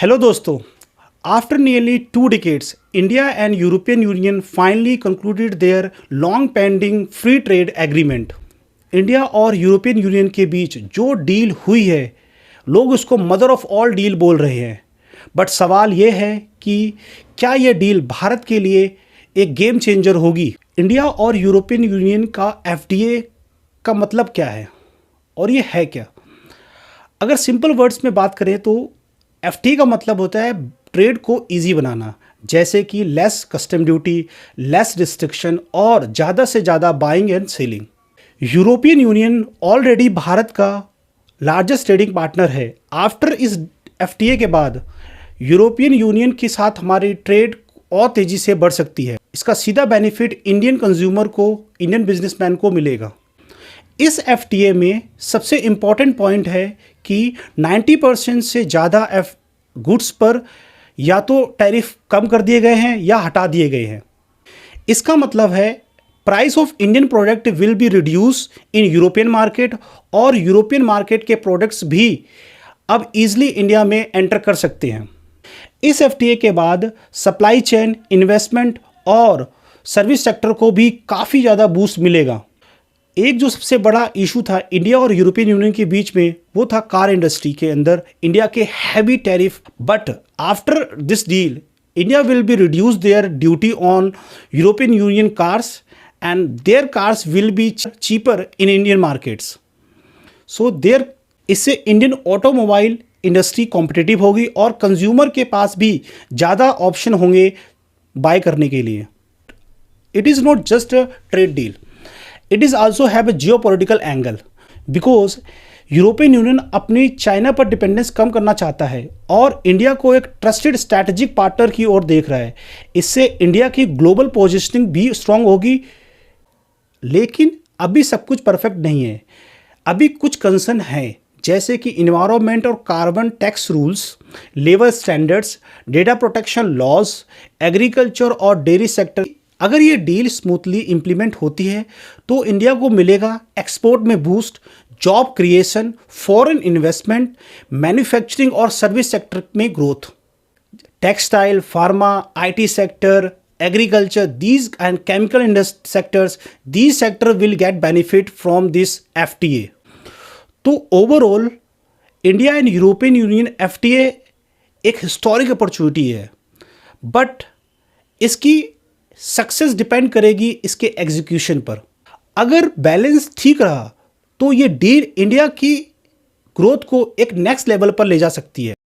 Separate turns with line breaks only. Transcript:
Hello दोस्तों, after nearly 2 decades, India and European Union finally concluded their long pending free trade agreement. India और European union के बीच जो deal हुई है, लोग उसको मदर ऑफ ऑल डील बोल रहे हैं। बट सवाल ये है कि क्या यह डील भारत के लिए एक गेम चेंजर होगी? इंडिया और यूरोपियन यूनियन का एफडीए का मतलब क्या है और ये है क्या? अगर सिंपल वर्ड्स में बात करें तो एफडीए का मतलब होता है ट्रेड को इजी बनाना, जैसे कि less custom duty, less restriction और ज़्यादा से ज़्यादा buying and selling. European union already Bharat का लार्जेस्ट ट्रेडिंग पार्टनर है। आफ्टर इस एफटीए के बाद यूरोपियन यूनियन के साथ हमारी ट्रेड और तेज़ी से बढ़ सकती है। इसका सीधा बेनिफिट इंडियन कंज्यूमर को, इंडियन बिजनेसमैन को मिलेगा। इस एफटीए में सबसे इम्पॉर्टेंट पॉइंट है कि 90% से ज़्यादा गुड्स पर या तो टैरिफ कम कर दिए गए हैं या हटा दिए गए हैं। इसका मतलब है price of Indian product will be reduce in European market और यूरोपियन मार्केट के प्रोडक्ट्स भी अब ईजिली इंडिया में एंटर कर सकते हैं। इस एफटीए के बाद सप्लाई चेन, इन्वेस्टमेंट और सर्विस सेक्टर को भी काफ़ी ज़्यादा बूस्ट मिलेगा। एक जो सबसे बड़ा इशू था इंडिया और यूरोपियन यूनियन के बीच में, वो था कार इंडस्ट्री के अंदर इंडिया के heavy tariff. But after this deal India will be reduce their duty on European Union cars and their cars will be cheaper in Indian markets. So their इससे Indian automobile industry competitive होगी और consumer के पास भी ज़्यादा option होंगे bye करने के लिए। It is not just a trade deal, it is also have a geopolitical angle because European union अपनी चाइना पर डिपेंडेंस कम करना चाहता है और इंडिया को एक ट्रस्टेड स्ट्रैटेजिक पार्टनर की ओर देख रहा है। इससे इंडिया की ग्लोबल पोजीशनिंग भी स्ट्रांग होगी। लेकिन अभी सब कुछ परफेक्ट नहीं है, अभी कुछ कंसर्न है, जैसे कि इन्वायरमेंट और carbon tax rules, labour standards, data protection laws, agriculture और डेयरी सेक्टर। अगर ये डील स्मूथली इम्प्लीमेंट होती है तो इंडिया को मिलेगा एक्सपोर्ट में boost, job creation, foreign investment, manufacturing और सर्विस सेक्टर में growth. Textile, pharma, IT sector, agriculture, these and chemical industry sectors, these sector will get benefit from this FTA. तो overall India and European union FTA एक historic opportunity है, but इसकी success depend करेगी इसके execution पर। अगर balance ठीक रहा तो ये डील इंडिया की ग्रोथ को एक नेक्स्ट लेवल पर ले जा सकती है।